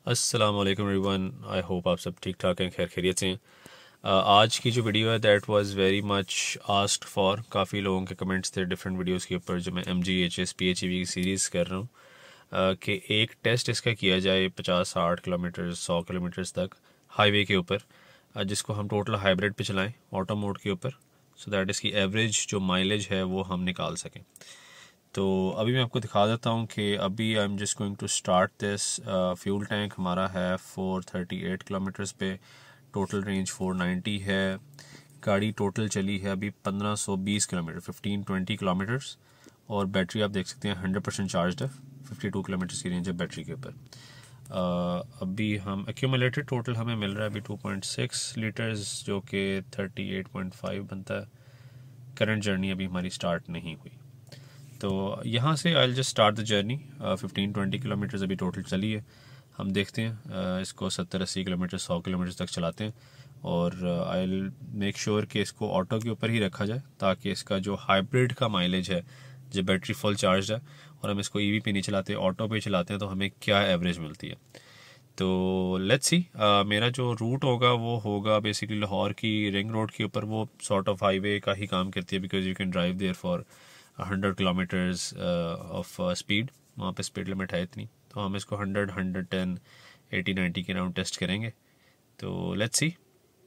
अस्सलाम वालेकुम everyone. I hope आप सब ठीक ठाक हैं, खैर खैरियत से हैं। आज की जो वीडियो है that was very much asked for. काफ़ी लोगों के कमेंट्स थे डिफरेंट वीडियोस के ऊपर जो मैं MGHS PHEV की सीरीज़ कर रहा हूँ कि एक टेस्ट इसका किया जाए 50-60 किलोमीटर 100 किलोमीटर तक हाईवे के ऊपर, जिसको हम टोटल हाइब्रिड पे चलाएं ऑटो मोड के ऊपर, सो दैट इसकी एवरेज जो माइलेज है वो हम निकाल सकें। तो अभी मैं आपको दिखा देता हूँ कि अभी I am just going to start this. Fuel tank हमारा है 438 किलोमीटर्स पे, टोटल रेंज 490 है। गाड़ी टोटल चली है अभी 1520 किलोमीटर 1520 किलोमीटर्स, और बैटरी आप देख सकते हैं 100% चार्ज है। 52 किलोमीटर्स की रेंज है बैटरी के ऊपर। अभी हम एक्यूमुलेटेड टोटल हमें मिल रहा है अभी 2.6 लीटर्स, जो कि 38.5 बनता है। करंट जर्नी अभी हमारी स्टार्ट नहीं हुई, तो यहाँ से I will just start the journey. 15-20 kilometres अभी टोटल चली है। हम देखते हैं इसको 70-80 किलोमीटर 100 किलोमीटर तक चलाते हैं, और आई विल मेक श्योर कि इसको ऑटो के ऊपर ही रखा जाए ताकि इसका जो हाइब्रिड का माइलेज है, जो बैटरी फुल चार्ज है और हम इसको EV पे नहीं चलाते, ऑटो पे चलाते हैं, तो हमें क्या एवरेज मिलती है। तो लेट्स सी। मेरा जो रूट होगा वो होगा बेसिकली लाहौर की रिंग रोड के ऊपर। वो सॉर्ट ऑफ हाईवे का ही काम करती है, because you can drive there for 100 kilometres of speed. वहाँ पे स्पीड लिमिट है इतनी, तो हम इसको 100, 110, 80, 90 के राउंड टेस्ट करेंगे। तो let's see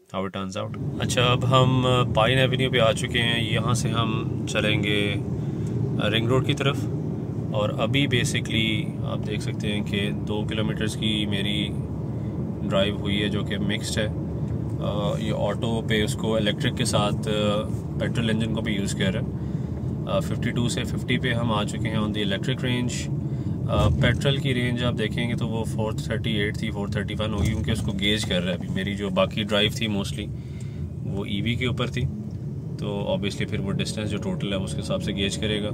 how it turns out. अच्छा, अब हम पाइन एवेन्यू पे आ चुके हैं। यहाँ से हम चलेंगे रिंग रोड की तरफ, और अभी बेसिकली आप देख सकते हैं कि 2 किलोमीटर्स की मेरी ड्राइव हुई है, जो कि मिक्स्ड है। ये ऑटो पे उसको इलेक्ट्रिक के साथ पेट्रोल इंजन को भी यूज़ कर रहा है। 52 से 50 पे हम आ चुके हैं on the electric range. Petrol की रेंज आप देखेंगे तो वो 438 थी, 431 होगी, क्योंकि उसको गेज कर रहा है अभी। मेरी जो बाकी ड्राइव थी मोस्टली वो EV के ऊपर थी, तो ऑब्वियसली फिर वो डिस्टेंस जो टोटल है उसके हिसाब से गेज करेगा।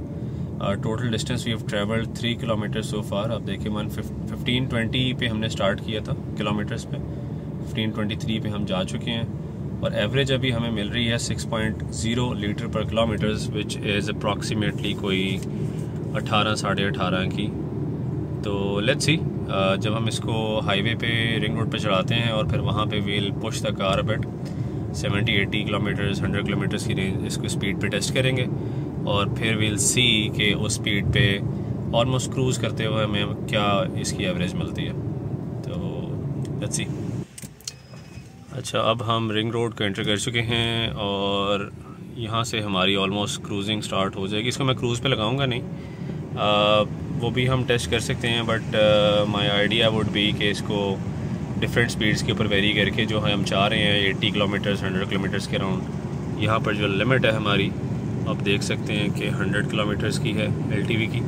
Total distance we have travelled 3 kilometre so far. आप देखिए 1520 पे हमने स्टार्ट किया था किलोमीटर्स पे, 1523 पे हम जा चुके हैं, और एवरेज अभी हमें मिल रही है 6.0 लीटर पर किलोमीटर्स, विच इज़ अप्रॉक्सीमेटली कोई 18 साढ़े 18 की। तो लेट्स सी, जब हम इसको हाईवे पे रिंग रोड पे चढ़ाते हैं और फिर वहाँ पे we'll push the car bit 70-80 kilometres 100 kilometres की रेंज इसको स्पीड पे टेस्ट करेंगे, और फिर वील सी कि उस स्पीड पे ऑलमोस्ट क्रूज़ करते हुए हमें क्या इसकी एवरेज मिलती है। तो लेट्स सी। अच्छा, अब हम रिंग रोड को एंटर कर चुके हैं, और यहाँ से हमारी ऑलमोस्ट क्रूजिंग स्टार्ट हो जाएगी। इसको मैं क्रूज़ पे लगाऊंगा नहीं, वो भी हम टेस्ट कर सकते हैं, but my idea would be कि इसको डिफरेंट स्पीड्स के ऊपर वेरी करके जो हम चाह रहे हैं 80 किलोमीटर्स 100 किलोमीटर्स के राउंड, यहाँ पर जो लिमिट है हमारी आप देख सकते हैं कि 100 किलोमीटर्स की है LTV की।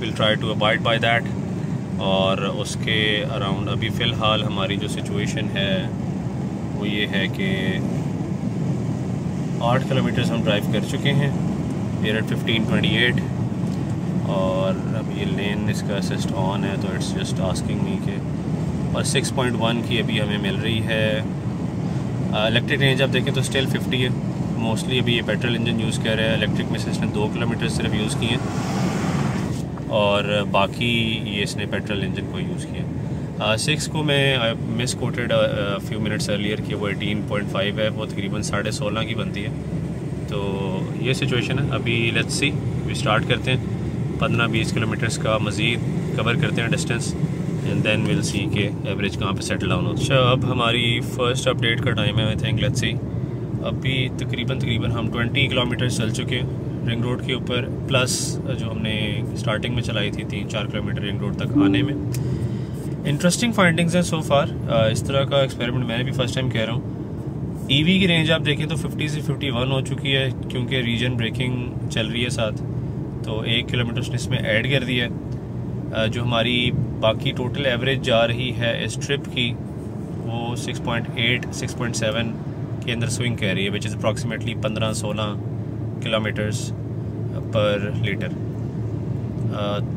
Will try to abide by that, और उसके अराउंड अभी फ़िलहाल हमारी जो सिचुएशन है वो ये है कि 8 किलोमीटर्स हम ड्राइव कर चुके हैं। वी आर एट 1528, और अब ये लेन इसका असिस्ट ऑन है, तो इट्स जस्ट आस्किंग मी के, और 6.1 की अभी हमें मिल रही है। इलेक्ट्रिक रेंज आप देखें तो स्टिल 50 है। मोस्टली अभी ये पेट्रोल इंजन यूज़ कर रहा है। इलेक्ट्रिक में से इसने 2 किलोमीटर सिर्फ यूज़ किए हैं, और बाकी ये इसने पेट्रोल इंजन को यूज़ किया। 6 को मैं miss coated few minutes earlier कि वो 18.5 है, वो तकरीबन 16.5 की बनती है। तो ये सिचुएशन है अभी। लेट्स सी, वी स्टार्ट करते हैं 15-20 किलोमीटर्स का मज़ीद कवर करते हैं distance, and then will see के एवरेज कहाँ पे सेटल डाउन होता है। अच्छा, अब हमारी फ़र्स्ट अपडेट का टाइम है आई थिंक। लेट्स सी, अभी तकरीबन हम 20 किलोमीटर चल चुके हैं रिंग रोड के ऊपर, प्लस जो हमने स्टार्टिंग में चलाई थी 3-4 किलोमीटर रिंग रोड तक आने में। इंटरेस्टिंग फाइंडिंग्स हैं सो फार। इस तरह का एक्सपेरिमेंट मैंने भी फर्स्ट टाइम कह रहा हूँ। EV की रेंज आप देखें तो 50 से 51 हो चुकी है, क्योंकि रीजन ब्रेकिंग चल रही है साथ, तो 1 किलोमीटर उसने इसमें ऐड कर दिया है। जो हमारी बाकी टोटल एवरेज जा रही है इस ट्रिप की वो 6.8 6.7 के अंदर स्विंग कह रही है, विच इज़ अप्रॉक्सीमेटली 15-16 किलोमीटर्स पर लीटर।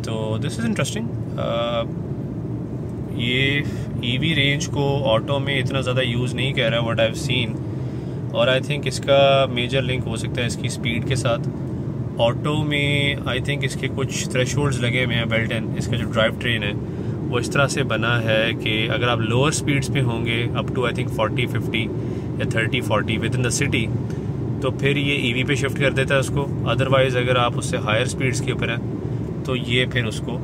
तो दिस इज़ इंटरेस्टिंग। ये EV रेंज को ऑटो में इतना ज़्यादा यूज़ नहीं कर रहा है व्हाट आई हैव सीन, और आई थिंक इसका मेजर लिंक हो सकता है इसकी स्पीड के साथ। ऑटो में आई थिंक इसके कुछ थ्रेशोल्ड्स लगे हुए हैं बेल्ट इन, इसका जो ड्राइव ट्रेन है वो इस तरह से बना है कि अगर आप लोअर स्पीड्स पे होंगे अप टू आई थिंक 40-50 या 30-40 विद इन द सिटी, तो फिर ये ईवी पे शिफ्ट कर देता है उसको। अदरवाइज़ अगर आप उससे हायर स्पीड्स के ऊपर हैं तो ये फिर उसको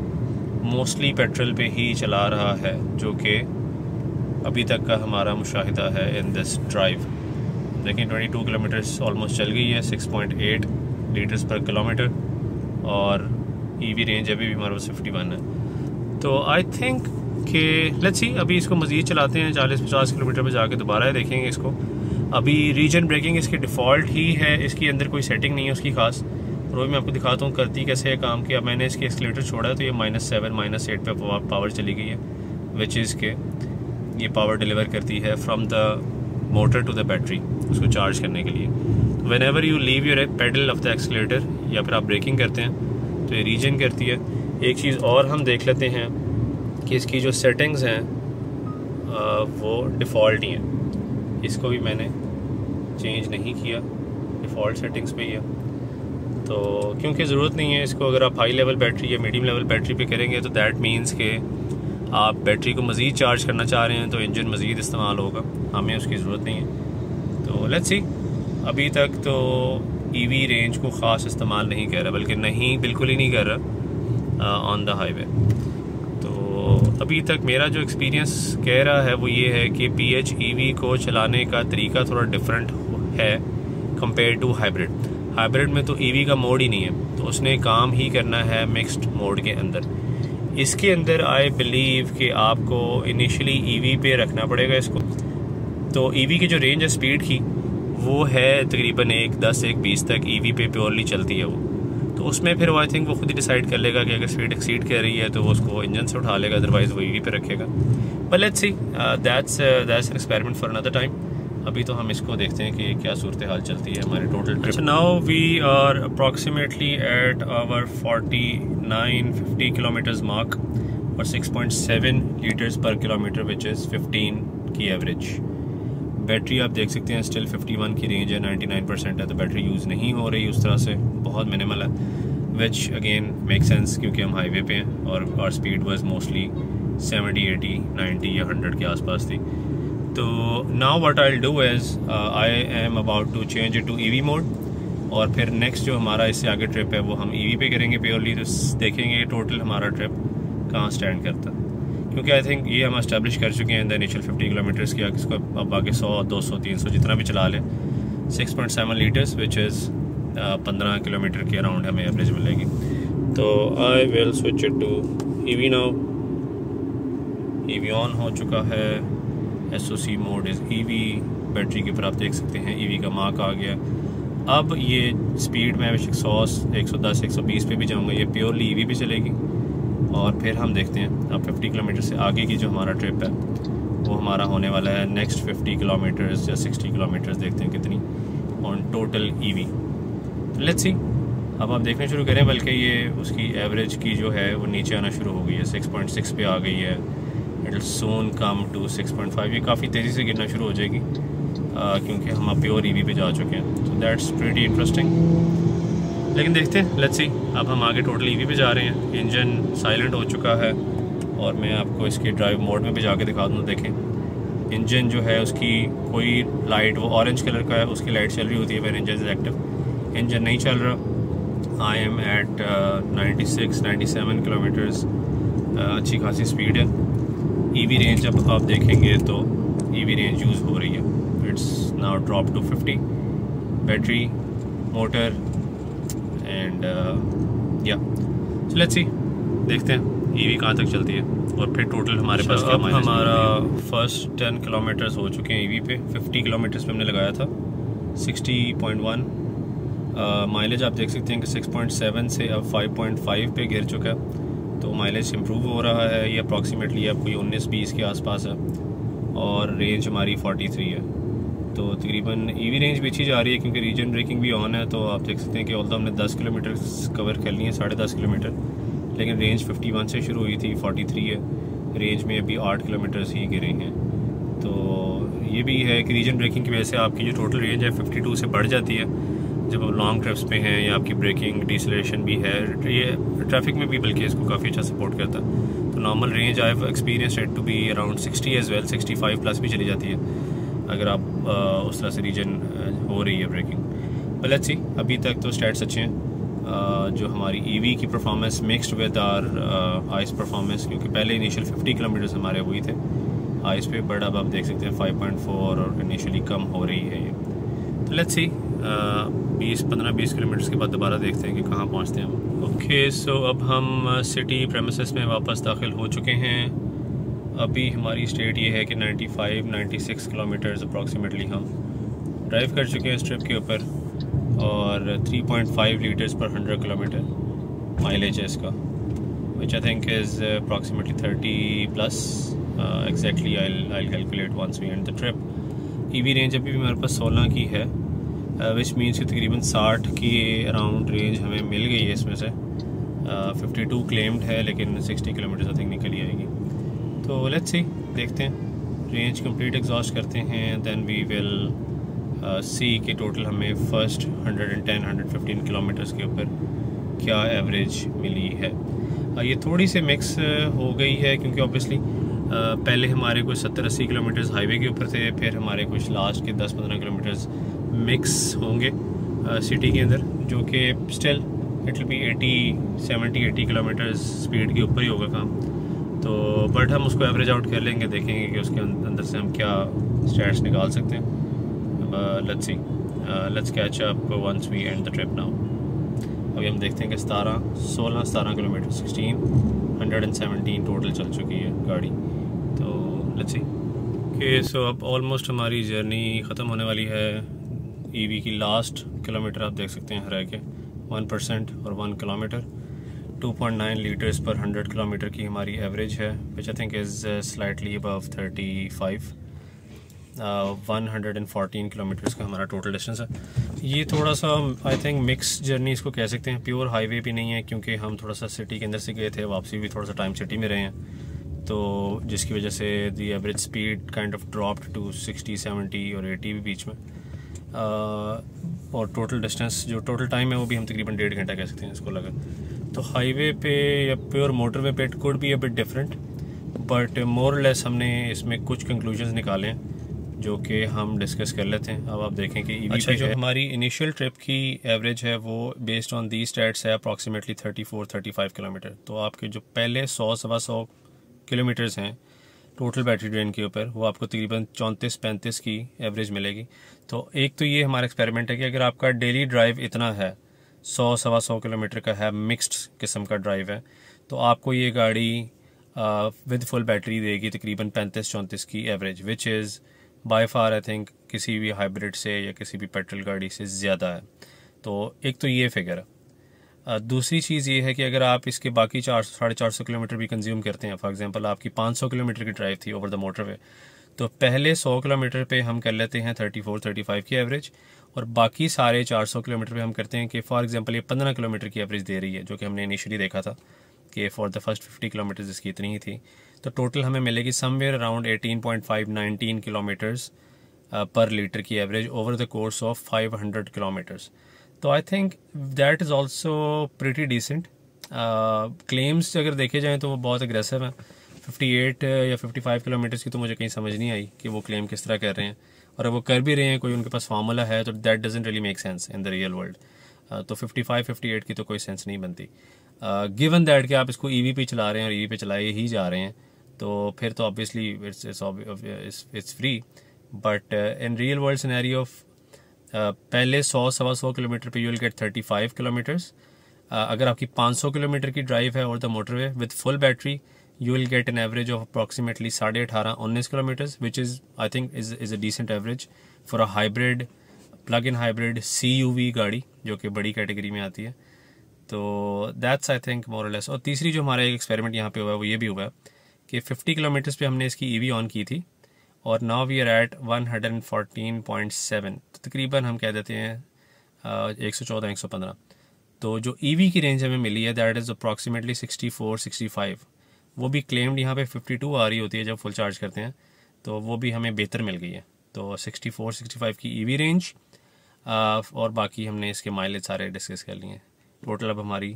मोस्टली पेट्रोल पे ही चला रहा है, जो कि अभी तक का हमारा मुशाहिदा है इन दिस ड्राइव। देखें 22 किलोमीटर्स ऑलमोस्ट चल गई है, 6.8 लीटर्स पर किलोमीटर, और ईवी रेंज अभी भी हमारे पास 51 है। तो आई थिंक कि लेट्स सी, अभी इसको मज़ीद चलाते हैं 40-50 किलोमीटर पर जाके दोबारा देखेंगे इसको। अभी रीजन ब्रेकिंग इसकी डिफ़ॉल्ट ही है, इसके अंदर कोई सेटिंग नहीं है उसकी खास, और वो मैं आपको दिखाता हूँ करती कैसे है काम किया। मैंने इसके एक्सीलेटर छोड़ा है तो ये -7 -8 पे पावर चली गई है, विच इज़ के ये पावर डिलीवर करती है from the motor to the battery उसको चार्ज करने के लिए। Whenever you leave your pedal off the accelerator या फिर आप ब्रेकिंग करते हैं तो ये रीजन करती है। एक चीज़ और हम देख लेते हैं कि इसकी जो सेटिंग्स हैं वो डिफ़ॉल्ट ही हैं, इसको भी मैंने चेंज नहीं किया, डिफ़ॉल्ट सेटिंग्स पे ही है। तो क्योंकि ज़रूरत नहीं है इसको, अगर आप हाई लेवल बैटरी या मीडियम लेवल बैटरी पे करेंगे तो दैट मीन्स के आप बैटरी को मज़ीद चार्ज करना चाह रहे हैं तो इंजन मज़ीद इस्तेमाल होगा, हमें उसकी ज़रूरत नहीं है। तो लेट्स सी, अभी तक तो ईवी रेंज को ख़ास इस्तेमाल नहीं कर रहा, बल्कि नहीं, बिल्कुल ही नहीं कर रहा ऑन द हाईवे। तो अभी तक मेरा जो एक्सपीरियंस कह रहा है वो ये है कि PHEV को चलाने का तरीका थोड़ा डिफरेंट है कंपेयर टू हाइब्रिड। हाइब्रिड में तो ईवी का मोड ही नहीं है, तो उसने काम ही करना है मिक्स्ड मोड के अंदर। इसके अंदर आई बिलीव कि आपको इनिशियली ईवी पे रखना पड़ेगा इसको। तो ईवी की जो रेंज है स्पीड की वो है तकरीबन 1:10-1:20 तक ईवी पे प्योरली चलती है वो। तो उसमें फिर आई थिंक वो खुद ही डिसाइड कर लेगा कि अगर स्पीड एक्सीड कर रही है तो वो उसको इंजन से उठा लेगा, अदरवाइज़ वो ईवी पे रखेगा। But let's see, that's an experiment for another time. अभी तो हम इसको देखते हैं कि क्या सूरत हाल चलती है हमारे total trip. Now we are approximately at our 49-50 kilometres mark और 6.7 लीटर्स पर किलोमीटर विच इज़ 15 की एवरेज। बैटरी आप देख सकते हैं स्टिल 51 की रेंज है, 99% है, तो बैटरी यूज़ नहीं हो रही उस तरह से, बहुत मिनिमल है, विच अगेन मेक सेंस क्योंकि हम हाईवे पे हैं और स्पीड वाज मोस्टली 70, 80, 90 या 100 के आसपास थी। तो now what I will do is I am about to change it to EV mode, और फिर नेक्स्ट जो हमारा इससे आगे ट्रिप है वो हम ईवी पे करेंगे प्योरली। तो देखेंगे टोटल हमारा ट्रिप कहाँ स्टैंड करता है, क्योंकि आई थिंक ये हम एस्टैब्लिश कर चुके हैं इन द इनिशियल 50 किलोमीटर्स की। इसको अब आगे 100, 200, 300 जितना भी चला लें, 6.7 लीटर्स विच इज़ 15 किलोमीटर के अराउंड हमें एवरेज मिलेगी। तो I will switch it to EV now. EV on हो चुका है, SOC mode is EV. Battery के ऊपर आप देख सकते हैं ईवी का मार्क आ गया। अब ये स्पीड में 100, 110, 120 पे भी जाऊंगा, ये प्योरली ईवी पे चलेगी। और फिर हम देखते हैं अब 50 किलोमीटर से आगे की जो हमारा ट्रिप है वो हमारा होने वाला है नेक्स्ट 50 किलोमीटर्स या 60 किलोमीटर्स, देखते हैं कितनी ऑन टोटल ईवी। तो लेट्स सी, अब आप देखना शुरू करें, बल्कि ये उसकी एवरेज की जो है वो नीचे आना शुरू हो गई है, 6.6 पे आ गई है। It will soon come to 6.5। ये काफ़ी तेज़ी से गिरना शुरू हो जाएगी क्योंकि हम अब प्योर ईवी पे जा चुके हैं। तो दैट्स प्रीटी इंटरेस्टिंग। लेकिन देखते हैं, लेट्स सी, अब हम आगे टोटल ईवी पे जा रहे हैं। इंजन साइलेंट हो चुका है और मैं आपको इसके ड्राइव मोड में भी जाके दिखा दूँ। देखें इंजन जो है उसकी कोई लाइट, वो ऑरेंज कलर का है, उसकी लाइट चल रही होती है when engine is active. Engine नहीं चल रहा। आई एम एट 96-97 किलोमीटर्स, अच्छी खासी स्पीड है। ईवी रेंज अब आप देखेंगे तो ईवी रेंज यूज़ हो रही है, it's now drop to 50। Battery, motor and या सो लेट्स सी, देखते हैं ईवी कहाँ तक चलती है और फिर टोटल हमारे पास क्या माइलेज। हमारा फर्स्ट 10 किलोमीटर्स हो चुके हैं ईवी पे। 50 किलोमीटर्स पे हमने लगाया था 60.1। माइलेज आप देख सकते हैं कि 6.7 से अब 5.5 पे गिर चुका है, तो माइलेज इम्प्रूव हो रहा है। ये अप्रॉक्सीमेटली अब कोई 19-20 के आसपास है और रेंज हमारी 43 है। तो तकरीबन ईवी रेंज भी अच्छी जा रही है क्योंकि रीजन ब्रेकिंग भी ऑन है। तो आप देख सकते हैं कि ऑल्दो हमने 10 किलोमीटर कवर कर लिए हैं, 10.5 किलोमीटर, लेकिन रेंज 51 से शुरू हुई थी, 43 है। रेंज में अभी 8 किलोमीटर्स ही गिरे हैं। तो ये भी है कि रीजन ब्रेकिंग की वजह से आपकी जो टोटल रेंज है 52 से बढ़ जाती है जब आप लॉन्ग ट्रिप्स पे हैं, या आपकी ब्रेकिंग डिसलेशन भी है, ये ट्रैफिक में भी बल्कि इसको काफ़ी अच्छा सपोर्ट करता है। तो normal range I have experienced it to be around 60 as well, 65 plus भी चली जाती है अगर आप उस तरह से रीजन हो रही है ब्रेकिंग। बट लेट्स सी, अभी तक तो स्टैट्स अच्छे हैं। जो हमारी ईवी की performance mixed with our ICE performance, क्योंकि पहले इनिशियल 50 किलोमीटर्स हमारे हुई थे आइस पे, बट अब आप देख सकते हैं 5.4 और इनिशियली कम हो रही है ये। तो लेट्स सी 15-20 किलोमीटर्स के बाद दोबारा देखते हैं कि कहाँ पहुँचते हैं हम। ओके, सो अब हम सिटी प्रेमिसेस में वापस दाखिल हो चुके हैं। अभी हमारी स्टेट ये है कि 95-96 किलोमीटर्स अप्रॉक्सीमेटली हम ड्राइव कर चुके हैं इस ट्रिप के ऊपर, और 3.5 लीटर्स पर 100 किलोमीटर माइलेज है इसका, which I think is approximately 30 plus exactly. I calculate once we end the trip. EV range अभी भी मेरे पास 16 की है, विच मीन्स कि तकरीबन 60 की अराउंड रेंज हमें मिल गई है इसमें से। 52 क्लेम्ड है, लेकिन 60 किलोमीटर आई थिंक निकल ही आएगी। तो लेट्स सी, देखते हैं, रेंज कंप्लीट एग्जॉस्ट करते हैं, देन वी विल सी कि टोटल हमें फर्स्ट 110-115 किलोमीटर्स के ऊपर क्या एवरेज मिली है। ये थोड़ी सी मिक्स हो गई है, क्योंकि ऑब्वियसली पहले हमारे कुछ 70-80 किलोमीटर्स हाईवे के ऊपर थे, फिर हमारे कुछ लास्ट के 10-15 किलोमीटर्स मिक्स होंगे सिटी के अंदर, जो कि still it will be 70-80 kilometres speed के ऊपर ही होगा काम। तो बट हम उसको एवरेज आउट कर लेंगे, देखेंगे कि उसके अंदर से हम क्या स्टैट्स निकाल सकते हैं। Let's see, let's catch up once we end the trip now. अभी हम देखते हैं कि 16-17 किलोमीटर 1617 टोटल चल चुकी है गाड़ी। तो लेट्स सी। ओके, सो अब ऑलमोस्ट हमारी जर्नी ख़त्म होने वाली है। ईवी की लास्ट किलोमीटर आप देख सकते हैं रह के 1% और 1 किलोमीटर 2.9 लीटर्स पर 100 किलोमीटर की हमारी एवरेज है, which I think is slightly above 35। 114 kilometres का हमारा टोटल डिस्टेंस है। ये थोड़ा सा आई थिंक मिक्स जर्नी इसको कह सकते हैं, प्योर हाईवे भी नहीं है, क्योंकि हम थोड़ा सा सिटी के अंदर से गए थे, वापसी भी थोड़ा सा टाइम सिटी में रहे हैं, तो जिसकी वजह से the average speed kind of dropped to 60, 70 और 80 भी बीच में। और टोटल डिस्टेंस जो टोटल टाइम है वो भी हम तकरीबन 1.5 घंटा कह सकते हैं इसको लगा। तो हाईवे पे या प्योर मोटरवे पे it could be a bit different, but more less हमने इसमें कुछ कंक्लूजन्स निकाले हैं जो कि हम डिस्कस कर लेते हैं। अब आप देखें कि ईवी पे जो हमारी इनिशियल ट्रिप की एवरेज है वो बेस्ड ऑन दी स्टैट्स है अप्रॉक्सीमेटली 34-35 किलोमीटर। तो आपके जो पहले 100-125 किलोमीटर्स हैं टोटल बैटरी ड्रेन के ऊपर, वो आपको तकरीबन 34-35 की एवरेज मिलेगी। तो एक तो ये हमारा एक्सपेरिमेंट है कि अगर आपका डेली ड्राइव इतना है 100-125 किलोमीटर का है, मिक्स्ड किस्म का ड्राइव है, तो आपको ये गाड़ी विद फुल बैटरी देगी तकरीबन 35-34 की average, which is by far I think किसी भी हाइब्रिड से या किसी भी पेट्रोल गाड़ी से ज़्यादा है। तो एक तो ये फिगर है। दूसरी चीज़ ये है कि अगर आप इसके बाकी 400-450 किलोमीटर भी कंज्यूम करते हैं, फॉर एग्जांपल आपकी 500 किलोमीटर की ड्राइव थी ओवर द मोटरवे, तो पहले 100 किलोमीटर पे हम कर लेते हैं 34-35 की एवरेज, और बाकी सारे 400 किलोमीटर पे हम करते हैं कि फॉर एग्जांपल ये 15 किलोमीटर की एवरेज दे रही है, जो कि हमने इनिशियली देखा था कि फॉर द फर्स्ट 50 किलोमीटर इसकी इतनी ही थी। तो टोटल हमें मिलेगी समवेयर अराउंड 18.5-19 किलोमीटर्स पर लीटर की average over the course of 500 kilometres. तो I think that is also pretty decent. Claims अगर देखे जाएँ तो वो बहुत अग्रेसिव हैं। 58 या 55 किलोमीटर्स की तो मुझे कहीं समझ नहीं आई कि वो क्लेम किस तरह कर रहे हैं, और अगर वो कर भी रहे हैं कोई उनके पास फार्मूला है तो that doesn't really make sense in the real world. तो 55-58 की तो कोई सेंस नहीं बनती, गिवन दैट कि आप इसको ईवी पे चला रहे हैं और ईवी पे चलाए ही जा रहे हैं, तो फिर तो obviously it's free. But in real world scenario पहले 100-125 किलोमीटर पे यू विल गेट 35 किलोमीटर्स। अगर आपकी 500 किलोमीटर की ड्राइव है और the motorway with full battery, you will get an average of approximately 18.5-19 kilometers, which is I think is a decent average for a hybrid plug-in hybrid CUV गाड़ी जो कि बड़ी category में आती है। तो that's I think more or less। और तीसरी जो हमारा एक एक्सपेरिमेंट यहाँ पे हुआ है वो ये भी हुआ है कि 50 किलोमीटर्स पे हमने इसकी EV ऑन की थी, और नाउ वी आर एट 114.7, तो तकरीबन हम कह देते हैं 114-115। तो जो EV की रेंज हमें मिली है दैट इज़ अप्रॉक्सीमेटली 64-65। वो भी क्लेम्ड यहाँ पे 52 आ रही होती है जब फुल चार्ज करते हैं, तो वो भी हमें बेहतर मिल गई है। तो 64-65 की EV रेंज, और बाकी हमने इसके माइलेज सारे डिस्कस कर लिए हैं। टोटल अब हमारी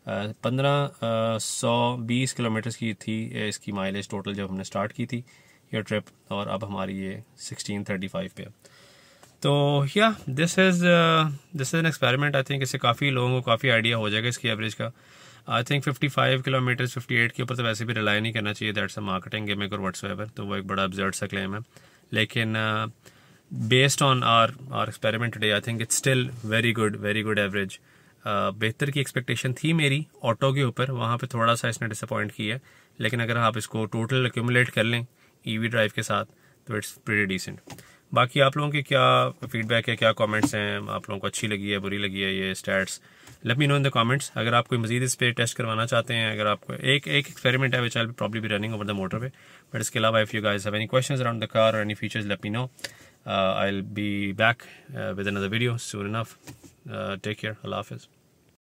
1520 किलोमीटर्स की थी इसकी माइलेज टोटल जब हमने स्टार्ट की थी ये ट्रिप, और अब हमारी ये 1635 पे है। तो या this is an experiment. I think इससे काफ़ी लोगों को काफ़ी आइडिया हो जाएगा इसकी एवरेज का। आई थिंक 55 किलोमीटर्स 58 के ऊपर तो वैसे भी रिलाई नहीं करना चाहिए, दैट्स अ मार्केटिंग गिमिक और व्हाट्सएवर, तो वो एक बड़ा अब्सर्ड सा क्लेम है। लेकिन based on our experiment today I think it's still very good average. बेहतर की एक्सपेक्टेशन थी मेरी ऑटो के ऊपर, वहाँ पे थोड़ा सा इसने डिसअपॉइंट किया, लेकिन अगर आप इसको टोटल एक्यूमुलेट कर लें ईवी ड्राइव के साथ तो इट्स प्रीटी डिसेंट। बाकी आप लोगों की क्या फीडबैक है, क्या कमेंट्स हैं, आप लोगों को अच्छी लगी है बुरी लगी है ये stats, late me no in the comments. अगर आप कोई मजीद इस पे टेस्ट करवाना चाहते हैं, अगर आपको एक एक्सपेरिमेंट है which I will probably be running over the motorway, but इसके अलावा if you guys have any questions around the car और any features let me know. I will be back with another video soon enough. Take care, अल्लाह हाफिज़।